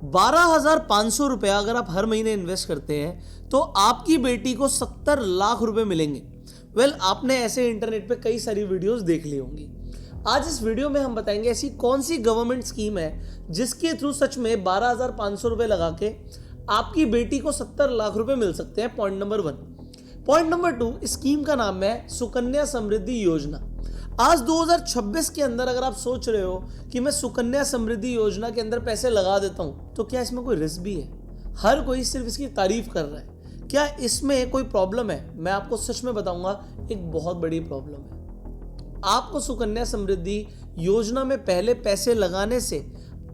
12,500 रुपया अगर आप हर महीने इन्वेस्ट करते हैं तो आपकी बेटी को 70 लाख रुपए मिलेंगे। आपने ऐसे इंटरनेट पे कई सारी वीडियोस देख ली होंगी। आज इस वीडियो में हम बताएंगे ऐसी कौन सी गवर्नमेंट स्कीम है जिसके थ्रू सच में 12,500 रुपए लगा के आपकी बेटी को 70 लाख रुपए मिल सकते हैं। Point number 1। Point number 2, scheme का नाम है सुकन्या समृद्धि योजना। आज 2026 के अंदर अगर आप सोच रहे हो कि मैं सुकन्या समृद्धि योजना के अंदर पैसे लगा देता हूं तो क्या इसमें कोई रिस्क भी है? हर कोई सिर्फ इसकी तारीफ कर रहा है, क्या इसमें कोई प्रॉब्लम है? मैं आपको सच में बताऊंगा, एक बहुत बड़ी प्रॉब्लम है। आपको सुकन्या समृद्धि योजना में पहले पैसे लगाने से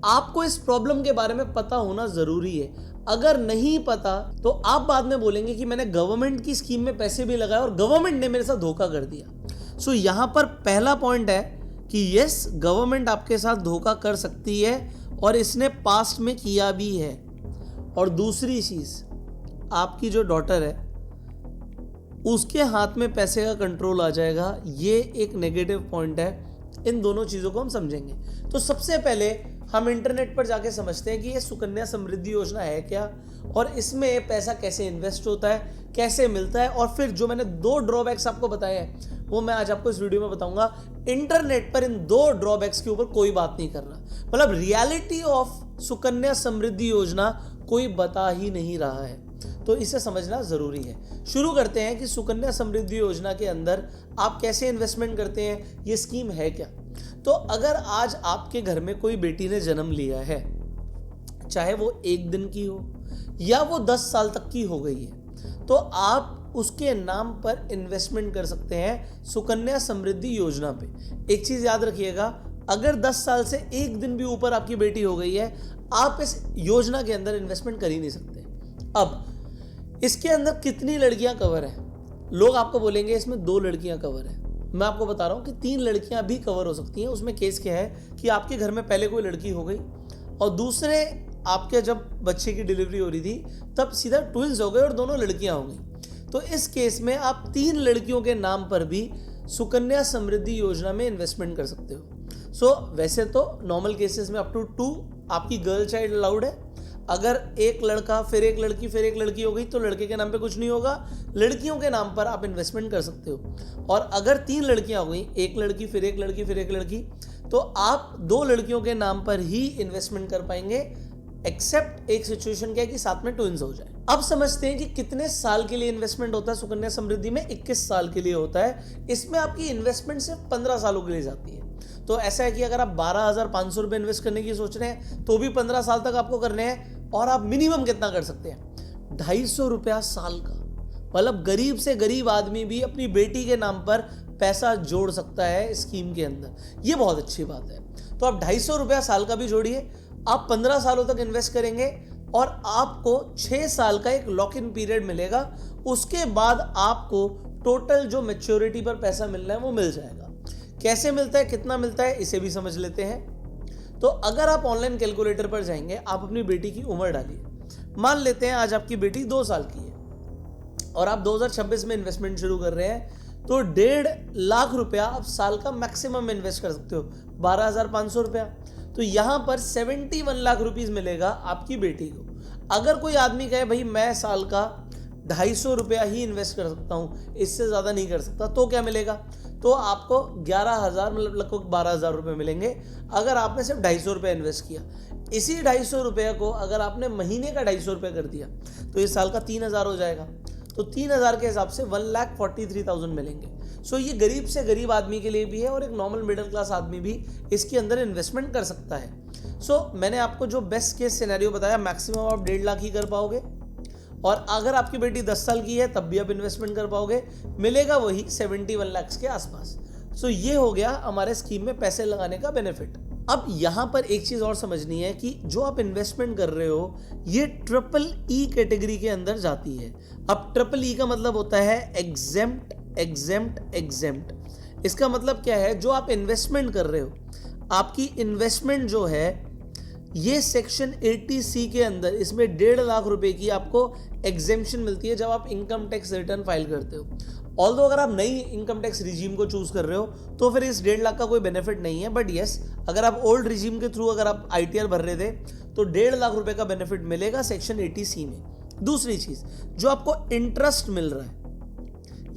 आपको इस प्रॉब्लम के बारे में पता होना जरूरी है। अगर नहीं पता तो आप बाद में बोलेंगे कि मैंने गवर्नमेंट की स्कीम में पैसे भी लगाए और गवर्नमेंट ने मेरे साथ धोखा कर दिया। सो यहां पर पहला पॉइंट है कि यस, गवर्नमेंट आपके साथ धोखा कर सकती है और इसने पास्ट में किया भी है। और दूसरी चीज, आपकी जो डॉटर है उसके हाथ में पैसे का कंट्रोल आ जाएगा। ये एक नेगेटिव पॉइंट है। इन दोनों चीजों को हम समझेंगे। तो सबसे पहले हम इंटरनेट पर जाके समझते हैं कि ये सुकन्या समृद्धि योजना है क्या और इसमें पैसा कैसे इन्वेस्ट होता है, कैसे मिलता है, और फिर जो मैंने 2 ड्रॉबैक्स आपको बताए हैं वो मैं आज आपको इस वीडियो में बताऊंगा। इंटरनेट पर इन 2 ड्रॉबैक्स के ऊपर कोई बात नहीं कर रहा, मतलब रियलिटी ऑफ सुकन्या समृद्धि योजना कोई बता ही नहीं रहा है, तो इसे समझना जरूरी है। शुरू करते हैं कि सुकन्या समृद्धि योजना के अंदर आप कैसे इन्वेस्टमेंट करते हैं, ये स्कीम है क्या। तो अगर आज आपके घर में कोई बेटी ने जन्म लिया है, चाहे वो 1 दिन की हो या वो 10 साल तक की हो गई है, तो आप उसके नाम पर इन्वेस्टमेंट कर सकते हैं सुकन्या समृद्धि योजना पे। एक चीज याद रखिएगा, अगर 10 साल से 1 दिन भी ऊपर आपकी बेटी हो गई है, आप इस योजना के अंदर इन्वेस्टमेंट कर ही नहीं सकते। अब इसके अंदर कितनी लड़कियां कवर है? लोग आपको बोलेंगे इसमें 2 लड़कियां कवर है। मैं आपको बता रहा हूं कि 3 लड़कियां भी कवर हो सकती हैं। उसमें केस क्या है कि आपके घर में पहले कोई लड़की हो गई और दूसरे आपके जब बच्चे की डिलीवरी हो रही थी तब सीधा ट्विंस हो गए और दोनों लड़कियां हो गई। तो इस केस में आप 3 लड़कियों के नाम पर भी सुकन्या समृद्धि योजना में इन्वेस्टमेंट कर सकते हो। वैसे तो नॉर्मल केसेस में अप टू 2 आपकी गर्ल चाइल्ड अलाउड है। अगर एक लड़का फिर एक लड़की फिर एक लड़की हो गई तो लड़के के नाम पे कुछ नहीं होगा, लड़कियों के नाम पर आप इन्वेस्टमेंट कर सकते हो। और अगर 3 लड़कियां हो गई, एक लड़की फिर एक लड़की फिर एक लड़की, तो आप 2 लड़कियों के नाम पर ही इन्वेस्टमेंट कर पाएंगे, एक्सेप्ट एक सिचुएशन क्या है कि साथ में ट्विंस हो जाए। अब समझते हैं कि कितने साल के लिए इन्वेस्टमेंट होता है सुकन्या समृद्धि में। 21 साल के लिए होता है। इसमें आपकी इन्वेस्टमेंट सिर्फ 15 सालों के लिए जाती है। तो ऐसा है कि अगर आप 12,500 रुपए इन्वेस्ट करने की सोच रहे हैं तो भी 15 साल तक आपको करने हैं। और आप मिनिमम कितना कर सकते हैं? 250 रुपया साल का। मतलब गरीब से गरीब आदमी भी अपनी बेटी के नाम पर पैसा जोड़ सकता है स्कीम के अंदर। ये बहुत अच्छी बात है। तो आप 250 रुपया साल का भी जोड़िए, आप 15 सालों तक इन्वेस्ट करेंगे और आपको 6 साल का एक लॉक इन पीरियड मिलेगा। उसके बाद आपको टोटल जो मैच्योरिटी पर पैसा मिलना है वो मिल जाएगा। कैसे मिलता है, कितना मिलता है, इसे भी समझ लेते हैं। तो अगर आप ऑनलाइन कैलकुलेटर पर जाएंगे, आप अपनी बेटी की उम्र डालिए। मान लेते हैं आज आपकी बेटी 2 साल की है और आप 2026 में इन्वेस्टमेंट शुरू कर रहे हैं, तो 1.5 लाख रुपया आप साल का मैक्सिमम इन्वेस्ट कर सकते हो, 12,500 रुपया। तो यहां पर 71 लाख रुपीज मिलेगा आपकी बेटी को। अगर कोई आदमी कहे भाई मैं साल का 250 रुपया ही इन्वेस्ट कर सकता हूं, इससे ज्यादा नहीं कर सकता, तो क्या मिलेगा? तो आपको 11,000 मतलब लगभग 12,000 रुपये मिलेंगे अगर आपने सिर्फ 250 रुपये इन्वेस्ट किया। इसी 250 रुपये को अगर आपने महीने का 250 रुपये कर दिया तो इस साल का 3,000 हो जाएगा। तो 3,000 के हिसाब से 1,43,000 मिलेंगे। सो ये गरीब से गरीब आदमी के लिए भी है और एक नॉर्मल मिडिल क्लास आदमी भी इसके अंदर इन्वेस्टमेंट कर सकता है। मैंने आपको जो बेस्ट केस सिनेरियो बताया, मैक्सिमम आप 1.5 लाख ही कर पाओगे। और अगर आपकी बेटी 10 साल की है तब भी आप इन्वेस्टमेंट कर पाओगे, मिलेगा वही 71 लाख के आसपास। ये हो गया हमारे स्कीम में पैसे लगाने का बेनिफिट। अब यहां पर एक चीज और समझनी है कि जो आप इन्वेस्टमेंट कर रहे हो ये EEE कैटेगरी के अंदर जाती है। अब EEE का मतलब होता है एग्जेम्प्ट एग्जेम्प्ट एग्जेम्प्ट। इसका मतलब क्या है? जो आप इन्वेस्टमेंट कर रहे हो, आपकी इन्वेस्टमेंट जो है ये सेक्शन 80C के अंदर, इसमें 1.5 लाख रुपए की आपको एग्जेम्पशन मिलती है जब आप इनकम टैक्स रिटर्न फाइल करते हो। ऑल्दो अगर आप नई इनकम टैक्स रिजीम को चूज कर रहे हो तो फिर इस 1.5 लाख का कोई बेनिफिट नहीं है। बट यस, अगर आप ओल्ड रिजीम के थ्रू अगर आप ITR भर रहे थे तो 1.5 लाख रुपए का बेनिफिट मिलेगा सेक्शन 80C में। दूसरी चीज, जो आपको इंटरेस्ट मिल रहा है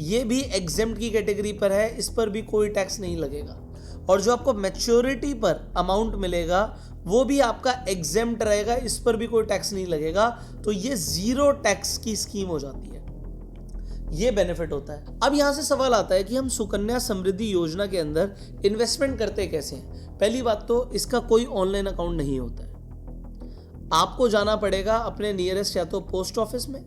ये भी एग्जेम्प्ट की कैटेगरी पर है, इस पर भी कोई टैक्स नहीं लगेगा। और जो आपको मैच्योरिटी पर अमाउंट मिलेगा वो भी आपका एग्जेम्प्ट रहेगा, इस पर भी कोई टैक्स नहीं लगेगा। तो ये 0 टैक्स की स्कीम हो जाती है, ये बेनिफिट होता है। अब यहां से सवाल आता है कि हम सुकन्या समृद्धि योजना के अंदर इन्वेस्टमेंट करते कैसे हैं। पहली बात तो इसका कोई ऑनलाइन अकाउंट नहीं होता है, आपको जाना पड़ेगा अपने नियरेस्ट या तो पोस्ट ऑफिस में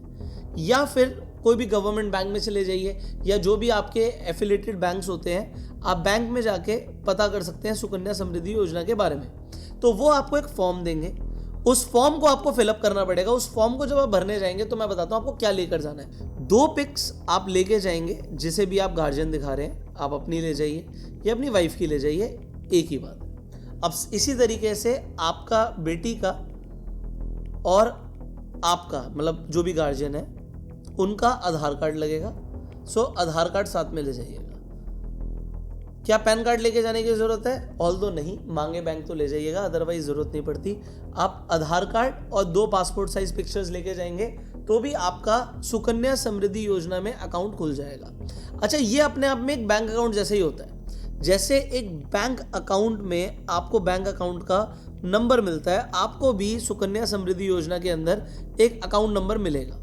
या फिर कोई भी गवर्नमेंट बैंक में चले जाइए, या जो भी आपके एफिलिएटेड बैंक्स होते हैं आप बैंक में जाके पता कर सकते हैं सुकन्या समृद्धि योजना के बारे में। तो वो आपको एक फॉर्म देंगे, उस फॉर्म को आपको फिलअप करना पड़ेगा। उस फॉर्म को जब आप भरने जाएंगे तो मैं बताता हूं आपको क्या लेकर जाना है। 2 पिक्स आप लेके जाएंगे, जिसे भी आप गार्जियन दिखा रहे हैं, आप अपनी ले जाइए या अपनी वाइफ की ले जाइए, एक ही बात। अब इसी तरीके से आपका बेटी का और आपका मतलब जो भी गार्जियन है उनका आधार कार्ड लगेगा। सो आधार कार्ड साथ में ले जाइएगा। क्या पैन कार्ड लेके जाने की जरूरत है? ऑल्दो नहीं, मांगे बैंक तो ले जाइएगा, अदरवाइज जरूरत नहीं पड़ती। आप आधार कार्ड और 2 पासपोर्ट साइज पिक्चर्स लेके जाएंगे तो भी आपका सुकन्या समृद्धि योजना में अकाउंट खुल जाएगा। अच्छा, ये अपने आप में एक बैंक अकाउंट जैसे ही होता है। जैसे एक बैंक अकाउंट में आपको बैंक अकाउंट का नंबर मिलता है, आपको भी सुकन्या समृद्धि योजना के अंदर एक अकाउंट नंबर मिलेगा।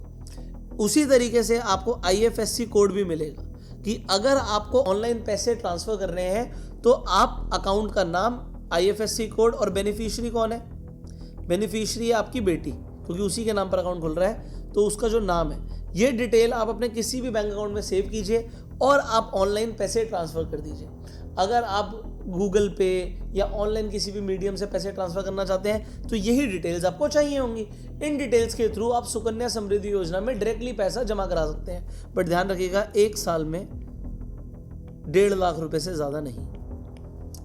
उसी तरीके से आपको IFSC कोड भी मिलेगा कि अगर आपको ऑनलाइन पैसे ट्रांसफर करने हैं तो आप अकाउंट का नाम, IFSC कोड, और बेनिफिशियरी कौन है? बेनिफिशियरी है आपकी बेटी, क्योंकि उसी के नाम पर अकाउंट खुल रहा है, तो उसका जो नाम है, ये डिटेल आप अपने किसी भी बैंक अकाउंट में सेव कीजिए और आप ऑनलाइन पैसे ट्रांसफर कर दीजिए। अगर आप गूगल पे या ऑनलाइन किसी भी मीडियम से पैसे ट्रांसफर करना चाहते हैं तो यही डिटेल्स आपको चाहिए होंगी। इन डिटेल्स के थ्रू आप सुकन्या समृद्धि योजना में डायरेक्टली पैसा जमा करा सकते हैं। बट ध्यान रखिएगा, 1 साल में 1.5 लाख रुपए से ज्यादा नहीं।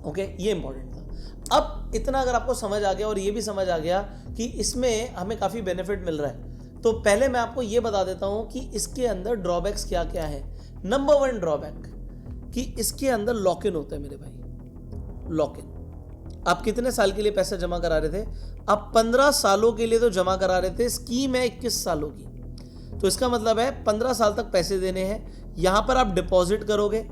ओके, ये इंपॉर्टेंट था। अब इतना अगर आपको समझ आ गया और ये भी समझ आ गया कि इसमें हमें काफी बेनिफिट मिल रहा है, तो पहले मैं आपको ये बता देता हूं कि इसके अंदर ड्रॉबैक्स क्या क्या है। नंबर 1 ड्रॉबैक कि इसके अंदर लॉक इन होता है मेरे भाई। लॉक इन, आप कितने साल के लिए पैसा जमा करा रहे थे? आप 15 सालों के लिए तो जमा करा रहे थे, स्कीम है 21 सालों की, तो इसका मतलब है 15 साल तक पैसे देने हैं। यहां पर आप डिपॉजिट करोगे,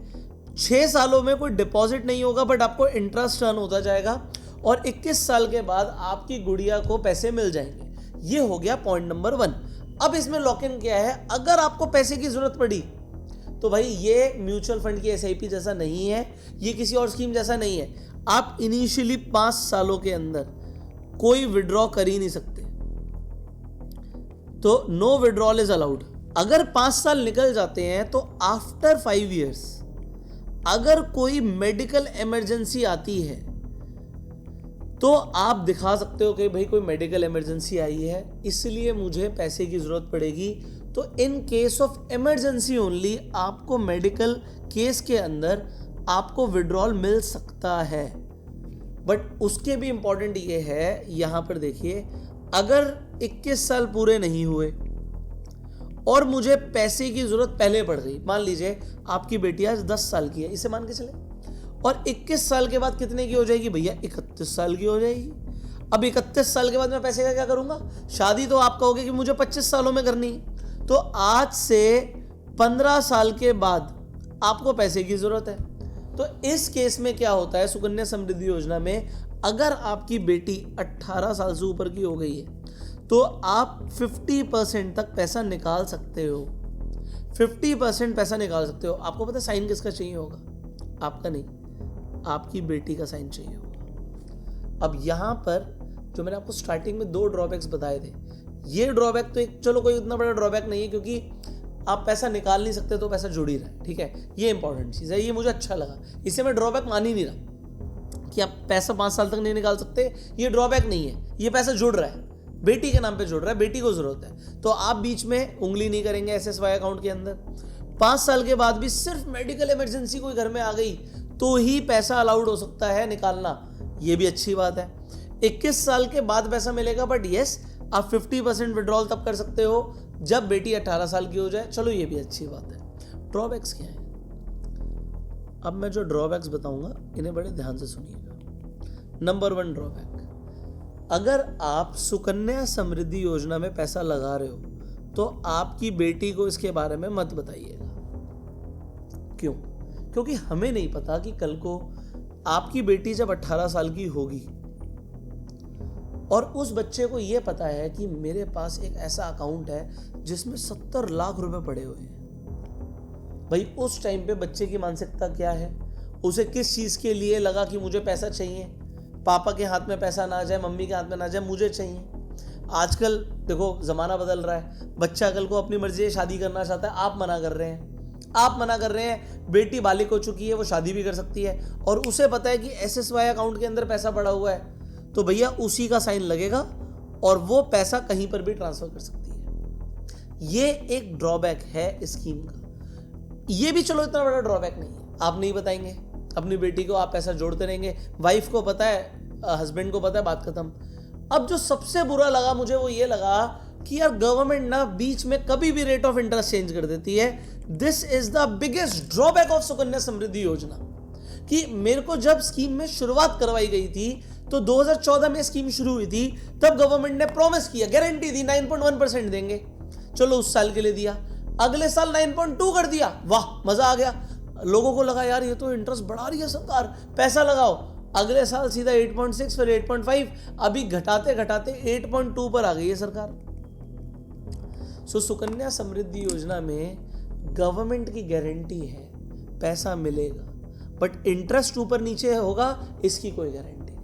6 सालों में कोई डिपॉजिट नहीं होगा, बट आपको इंटरेस्ट अर्न होता जाएगा और 21 साल के बाद आपकी गुड़िया को पैसे मिल जाएंगे। ये हो गया पॉइंट नंबर 1। अब इसमें लॉक इन क्या है? अगर आपको पैसे की जरूरत पड़ी तो भाई ये म्यूचुअल फंड की SIP जैसा नहीं है, ये किसी और स्कीम जैसा नहीं है। आप इनिशियली 5 सालों के अंदर कोई विड्रॉ कर ही नहीं सकते, तो नो विड्रॉल इज अलाउड। अगर 5 साल निकल जाते हैं तो आफ्टर 5 इयर्स अगर कोई मेडिकल इमरजेंसी आती है तो आप दिखा सकते हो कि भाई कोई मेडिकल इमरजेंसी आई है इसलिए मुझे पैसे की जरूरत पड़ेगी। तो in case of emergency only आपको मेडिकल केस के अंदर आपको विड्रॉल मिल सकता है। बट उसके भी इंपॉर्टेंट ये है, यहां पर देखिए, अगर 21 साल पूरे नहीं हुए और मुझे पैसे की जरूरत पहले पड़ गई, मान लीजिए आपकी बेटी आज 10 साल की है, इसे मान के चले, और 21 साल के बाद कितने की हो जाएगी भैया? 31 साल की हो जाएगी। अब 31 साल के बाद मैं पैसे का क्या करूंगा? शादी तो आप कहोगे कि मुझे 25 सालों में करनी है, तो आज से 15 साल के बाद आपको पैसे की जरूरत है। तो इस केस में क्या होता है, सुकन्या समृद्धि योजना में अगर आपकी बेटी 18 साल से ऊपर की हो गई है तो आप 50% तक पैसा निकाल सकते हो। 50% पैसा निकाल सकते हो। आपको पता है साइन किसका चाहिए होगा? आपका नहीं, आपकी बेटी का साइन चाहिए होगा। अब यहां पर जो मैंने आपको स्टार्टिंग में 2 ड्रॉबैक्स बताए थे, ये ड्रॉबैक तो एक चलो कोई उतना बड़ा ड्रॉबैक नहीं है क्योंकि आप पैसा निकाल नहीं सकते तो पैसा जुड़ ही रहा है, ठीक है, ये इंपॉर्टेंट चीज़ है, ये मुझे अच्छा लगा। इसे मैं ड्रॉबैक मान ही नहीं रहा कि आप पैसा 5 साल तक नहीं निकाल सकते, ये ड्रॉबैक नहीं है, ये पैसा जुड़ रहा है, बेटी के नाम पे जुड़ रहा है, बेटी को जरूरत है, तो आप बीच में उंगली नहीं करेंगे SSY अकाउंट के अंदर। 5 साल के बाद भी सिर्फ मेडिकल इमरजेंसी कोई घर में आ गई तो ही पैसा अलाउड हो सकता है निकालना, ये भी अच्छी बात है। 21 साल के बाद पैसा मिलेगा, बट यस आप 50% विड्रॉल तब कर सकते हो जब बेटी 18 साल की हो जाए, चलो ये भी अच्छी बात है। ड्रॉबैक्स क्या है? अब मैं जो ड्रॉबैक्स बताऊंगा इन्हें बड़े ध्यान से सुनिएगा। नंबर 1 ड्रॉबैक, अगर आप सुकन्या समृद्धि योजना में पैसा लगा रहे हो तो आपकी बेटी को इसके बारे में मत बताइएगा। क्यों? क्योंकि हमें नहीं पता कि कल को आपकी बेटी जब 18 साल की होगी और उस बच्चे को यह पता है कि मेरे पास एक ऐसा अकाउंट है जिसमें 70 लाख रुपए पड़े हुए हैं, भाई उस टाइम पे बच्चे की मानसिकता क्या है? उसे किस चीज के लिए लगा कि मुझे पैसा चाहिए, पापा के हाथ में पैसा ना जाए, मम्मी के हाथ में ना जाए, मुझे चाहिए। आजकल देखो जमाना बदल रहा है, बच्चा कल को अपनी मर्जी से शादी करना चाहता है, आप मना कर रहे हैं, बेटी बालिग हो चुकी है, वो शादी भी कर सकती है और उसे पता है कि SSY अकाउंट के अंदर पैसा पड़ा हुआ है, तो भैया उसी का साइन लगेगा और वो पैसा कहीं पर भी ट्रांसफर कर सकती है। ये एक ड्रॉबैक है स्कीम का। ये भी चलो इतना बड़ा ड्रॉबैक नहीं है, आप नहीं बताएंगे अपनी बेटी को, आप पैसा जोड़ते रहेंगे, वाइफ को पता है, हस्बैंड को पता है, बात खत्म। अब जो सबसे बुरा लगा मुझे वो ये लगा कि यार गवर्नमेंट ना बीच में कभी भी रेट ऑफ इंटरेस्ट चेंज कर देती है। This is the biggest drawback of Sukanya Samriddhi Yojana. कि मेरे को जब स्कीम में शुरुआत करवाई गई थी तो 2014 में स्कीम शुरू हुई थी, तब गवर्नमेंट ने प्रॉमिस किया, गारंटी दी 9.1% देंगे। चलो उस साल के लिए दिया, अगले साल 9.2 कर दिया, वाह मजा आ गया। लोगों को लगा यार ये तो इंटरेस्ट बढ़ा रही है सरकार, पैसा लगाओ। अगले साल सीधा 8.6 फिर 8.5, अभी घटाते घटाते 8.2 पर आ गई है सरकार। सुकन्या समृद्धि योजना में गवर्नमेंट की गारंटी है पैसा मिलेगा, बट इंटरेस्ट ऊपर नीचे होगा इसकी कोई गारंटी नहीं।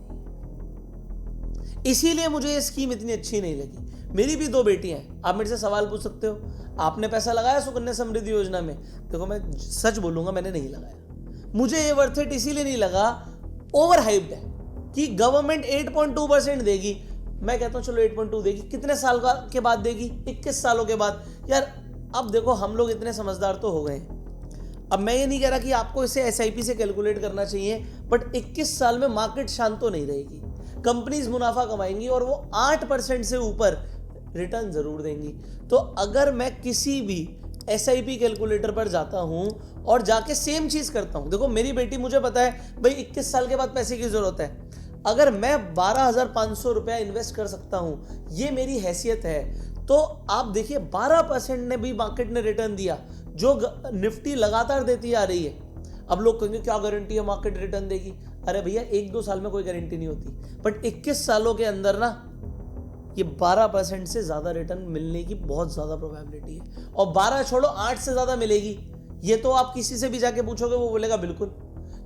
इसीलिए मुझे ये स्कीम इतनी अच्छी नहीं लगी। मेरी भी 2 बेटियां हैं, आप मेरे से सवाल पूछ सकते हो आपने पैसा लगाया सुकन्या समृद्धि योजना में? देखो मैं सच बोलूंगा, मैंने नहीं लगाया। मुझे ये वर्थ इट इसीलिए नहीं लगा, ओवर हाइप्ड है कि गवर्नमेंट 8.2% देगी। मैं कहता हूं चलो 8.2 देगी, कितने साल के बाद देगी? 21 सालों के बाद। यार अब देखो हम लोग इतने समझदार तो हो गए, अब मैं ये नहीं कह रहा कि आपको इसे SIP से कैलकुलेट करना चाहिए, बट 21 साल में मार्केट शांत तो नहीं रहेगी, कंपनीज मुनाफा कमाएंगी और वो 8% से ऊपर रिटर्न जरूर देंगी। तो अगर मैं किसी भी SIP कैलकुलेटर पर जाता हूं और जाके सेम चीज करता हूं, देखो मेरी बेटी, मुझे पता है भाई 21 साल के बाद पैसे की जरूरत है, अगर मैं 12,500 रुपया इन्वेस्ट कर सकता हूं, ये मेरी हैसियत है, तो आप देखिए 12% ने भी मार्केट ने रिटर्न दिया, जो निफ्टी लगातार देती आ रही है। अब लोग कहेंगे क्या गारंटी है मार्केट रिटर्न देगी? अरे भैया 1-2 साल में कोई गारंटी नहीं होती, बट 21 सालों के अंदर ना ये 12% से ज्यादा रिटर्न मिलने की बहुत ज्यादा प्रोबेबिलिटी है। और 12 छोड़ो, 8 से ज्यादा मिलेगी, ये तो आप किसी से भी जाके पूछोगे वो बोलेगा बिल्कुल।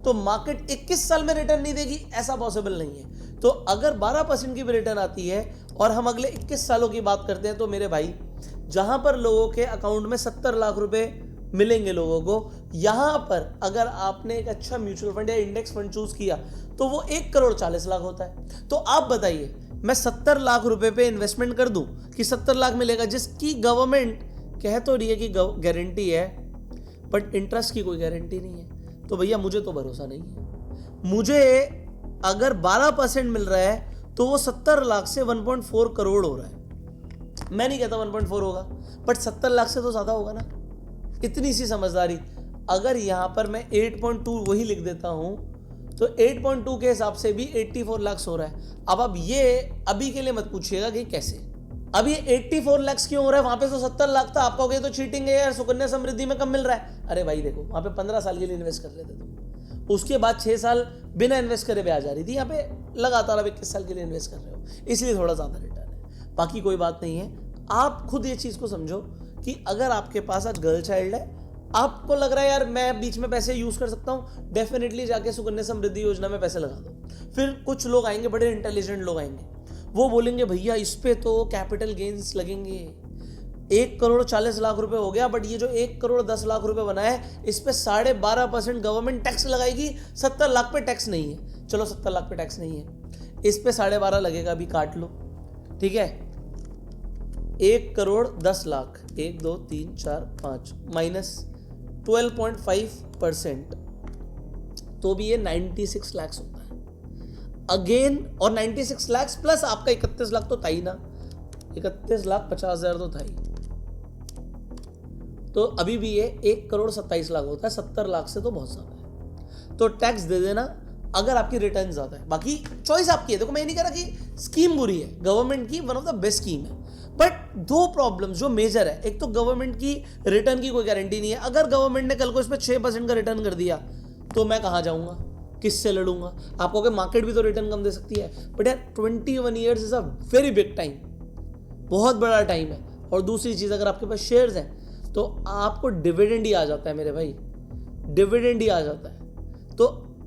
तो मार्केट 21 साल में रिटर्न नहीं देगी ऐसा पॉसिबल नहीं है। तो अगर 12% की भी रिटर्न आती है और हम अगले 21 सालों की बात करते हैं, तो मेरे भाई जहां पर लोगों के अकाउंट में 70 लाख रुपए मिलेंगे लोगों को, यहां पर अगर आपने एक अच्छा म्यूचुअल फंड या इंडेक्स फंड चूज किया तो वो 1,40,00,000 होता है। तो आप बताइए मैं 70 लाख रुपए पे इन्वेस्टमेंट कर दूं कि 70 लाख मिलेगा, जिसकी गवर्नमेंट कह तो रही है कि गारंटी है, बट इंटरेस्ट की कोई गारंटी नहीं है। तो भैया मुझे तो भरोसा नहीं है। मुझे अगर 12% मिल रहा है तो वो 70 लाख से 1.4 करोड़ हो रहा है। मैं नहीं कहता 1.4 होगा, बट 70 लाख से तो ज्यादा होगा ना। इतनी सी समझदारी। अगर यहां पर मैं 8.2 वही लिख देता हूं तो 8.2 के हिसाब से भी 84 लाख हो रहा है। अब आप ये अभी के लिए मत पूछिएगा कि कैसे, अब ये 84 लाख क्यों हो रहा है? वहां पे तो 70 लाख था। आप कहोगे तो चीटिंग है यार, सुकन्या समृद्धि में कम मिल रहा है। अरे भाई देखो वहां पे 15 साल के लिए इन्वेस्ट कर लेते तुम, उसके बाद 6 साल बिना इन्वेस्ट करे ब्याज आ रही थी। यहाँ पे लगातार आप 21 साल के लिए इन्वेस्ट कर रहे हो, इसलिए थोड़ा ज्यादा रिटर्न है, बाकी कोई बात नहीं है। आप खुद ये चीज को समझो कि अगर आपके पास आज गर्ल चाइल्ड है, आपको लग रहा है यार मैं बीच में पैसे यूज कर सकता हूं, डेफिनेटली जाके सुकन्या समृद्धि योजना में पैसे लगा दो। फिर कुछ लोग आएंगे, बड़े इंटेलिजेंट लोग आएंगे, वो बोलेंगे भैया इस पे तो कैपिटल गेन्स लगेंगे, 1,40,00,000 रुपए हो गया, बट ये जो 1,10,00,000 रुपए बना है इस पे 12.5% गवर्नमेंट टैक्स लगाएगी, 70 लाख पे टैक्स नहीं है। चलो 70 लाख पे टैक्स नहीं है, इस पे 12.5 लगेगा, अभी काट लो, ठीक है। 1,10,00,000 1 2 3 4 5 माइनस 12.5%, तो भी ये 96 लाख होता है अगेन। और 96 लाख प्लस आपका 31 लाख तो था ही ना, 31,50,000 तो था ही, तो अभी भी ये 1,27,00,000 होता है। 70 लाख से तो बहुत ज्यादा है। तो टैक्स दे देना, अगर आपकी रिटर्न ज़्यादा है। बाकी चॉइस आपकी है। देखो मैं ये नहीं कह रहा कि स्कीम बुरी है, गवर्नमेंट की one of the best scheme है, बट दो प्रॉब्लम जो मेजर है, एक तो गवर्नमेंट की रिटर्न की कोई गारंटी नहीं है। अगर गवर्नमेंट ने कल को इस पर 6% का रिटर्न कर दिया तो मैं कहाँ जाऊँगा, किससे लड़ूंगा? आपको कि मार्केट भी तो रिटर्न कम दे सकती है, बट यार 21 years is a very big time, बहुत बड़ा टाइम है। और दूसरी चीज़, अगर आपके पास शेयर्स हैं तो आपको डिविडेंड ही आ जाता है मेरे भाई, डिविडेंड ही आ जाता है। तो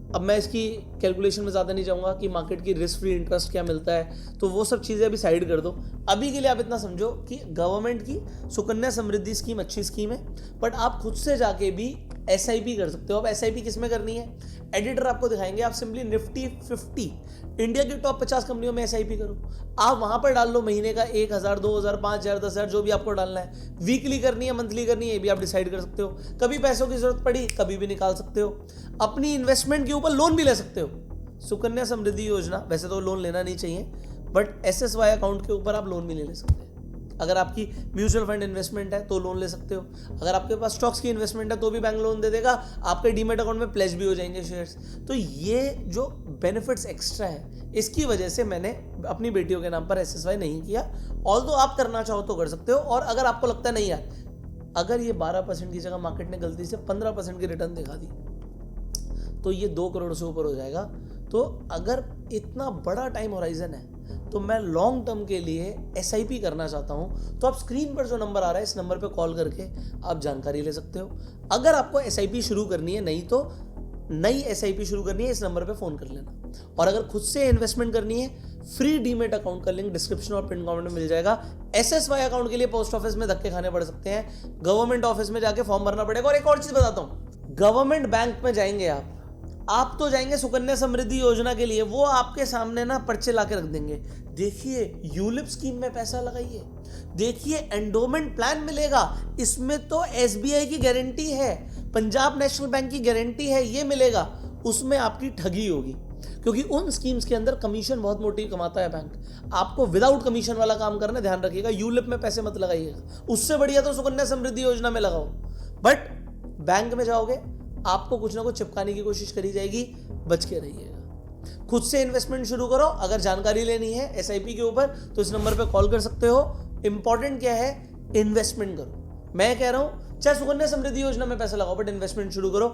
अब मैं इसकी कैलकुलेशन में ज़्यादा नहीं जाऊँगा कि मार्केट की रिस्क फ्री इंटरेस्ट क्या मिलता है, तो वो सब चीज़ें अभी साइड कर दो। अभी के लिए आप इतना समझो कि गवर्नमेंट की सुकन्या समृद्धि स्कीम अच्छी स्कीम है, बट आप खुद से जाके भी SIP कर सकते हो। अब SIP किस में करनी है, एडिटर आपको दिखाएंगे। आप सिंपली निफ्टी 50 इंडिया की टॉप 50 कंपनियों में SIP करो। आप वहां पर डाल लो महीने का 1,000, 2,000, 5,000, 10,000 जो भी आपको डालना है। वीकली करनी है, मंथली करनी है, ये भी आप डिसाइड कर सकते हो। कभी पैसों की जरूरत पड़ी कभी भी निकाल सकते हो। अपनी इन्वेस्टमेंट के ऊपर लोन भी ले सकते हो। सुकन्या समृद्धि योजना, वैसे तो लोन लेना नहीं चाहिए, बट SSY अकाउंट के ऊपर आप लोन भी ले सकते हैं। अगर आपकी म्यूचुअल फंड इन्वेस्टमेंट है तो लोन ले सकते हो। अगर आपके पास स्टॉक्स की इन्वेस्टमेंट है तो भी बैंक लोन दे देगा। आपके डीमेट अकाउंट में प्लेज भी हो जाएंगे शेयर्स। तो ये जो बेनिफिट्स एक्स्ट्रा है, इसकी वजह से मैंने अपनी बेटियों के नाम पर SSY नहीं किया। ऑल्दो आप करना चाहो तो कर सकते हो। और अगर आपको लगता है नहीं यार, अगर ये 12% की जगह मार्केट ने गलती से 15% की रिटर्न दिखा दी तो ये 2 करोड़ से ऊपर हो जाएगा। तो अगर इतना बड़ा टाइम होराइजन है तो मैं लॉन्ग टर्म के लिए SIP करना चाहता हूं, तो आप स्क्रीन पर जो नंबर आ रहा है इस नंबर पे कॉल करके आप जानकारी ले सकते हो। अगर आपको SIP शुरू करनी है, नहीं तो नई SIP शुरू करनी है, इस नंबर पे फोन कर लेना। और अगर खुद से इन्वेस्टमेंट करनी है, फ्री डीमेट अकाउंट का लिंक डिस्क्रिप्शन और पिन कमेंट में मिल जाएगा। SSY अकाउंट के लिए पोस्ट ऑफिस में धक्के खाने पड़ सकते हैं, गवर्नमेंट ऑफिस में जाके फॉर्म भरना पड़ेगा। और एक और चीज बताता हूं, गवर्नमेंट बैंक में जाएंगे आप तो जाएंगे सुकन्या समृद्धि योजना के लिए, वो आपके सामने ना पर्चे ला के रख देंगे, देखिए यूलिप स्कीम में पैसा लगाइए, देखिए एंडोमेंट प्लान मिलेगा, इसमें तो SBI की गारंटी है, पंजाब नेशनल बैंक की गारंटी है, ये मिलेगा। उसमें आपकी ठगी होगी, क्योंकि उन स्कीम्स के अंदर कमीशन बहुत मोटी कमाता है बैंक। आपको विदाउट कमीशन वाला काम करना, ध्यान रखिएगा। यूलिप में पैसे मत लगाइएगा, उससे बढ़िया तो सुकन्या समृद्धि योजना में लगाओ। बट बैंक में जाओगे आपको कुछ ना कुछ चिपकाने की कोशिश करी जाएगी, बच के रहिएगा। खुद से इन्वेस्टमेंट शुरू करो। अगर जानकारी लेनी है SIP के ऊपर तो इस नंबर पे कॉल कर सकते हो। इंपॉर्टेंट क्या है, इन्वेस्टमेंट करो। मैं कह रहा हूं चाहे सुकन्या समृद्धि योजना में पैसा लगाओ, बट इन्वेस्टमेंट शुरू करो।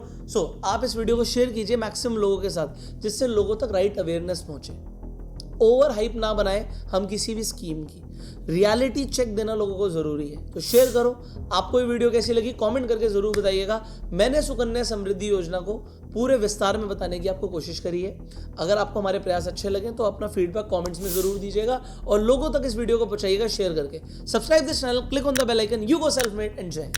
आप इस वीडियो को शेयर कीजिए मैक्सिमम लोगों के साथ, जिससे लोगों तक राइट अवेयरनेस पहुंचे। ओवर हाइप ना बनाए हम किसी भी स्कीम की, रियलिटी चेक देना लोगों को जरूरी है। तो शेयर करो। आपको ये वीडियो कैसी लगी कमेंट करके जरूर बताइएगा। मैंने सुकन्या समृद्धि योजना को पूरे विस्तार में बताने की आपको कोशिश करी है। अगर आपको हमारे प्रयास अच्छे लगे तो अपना फीडबैक कमेंट्स में जरूर दीजिएगा और लोगों तक इस वीडियो को पहुंचाइएगा शेयर करके। Subscribe this channel, click on the bell icon. You go self made and जय।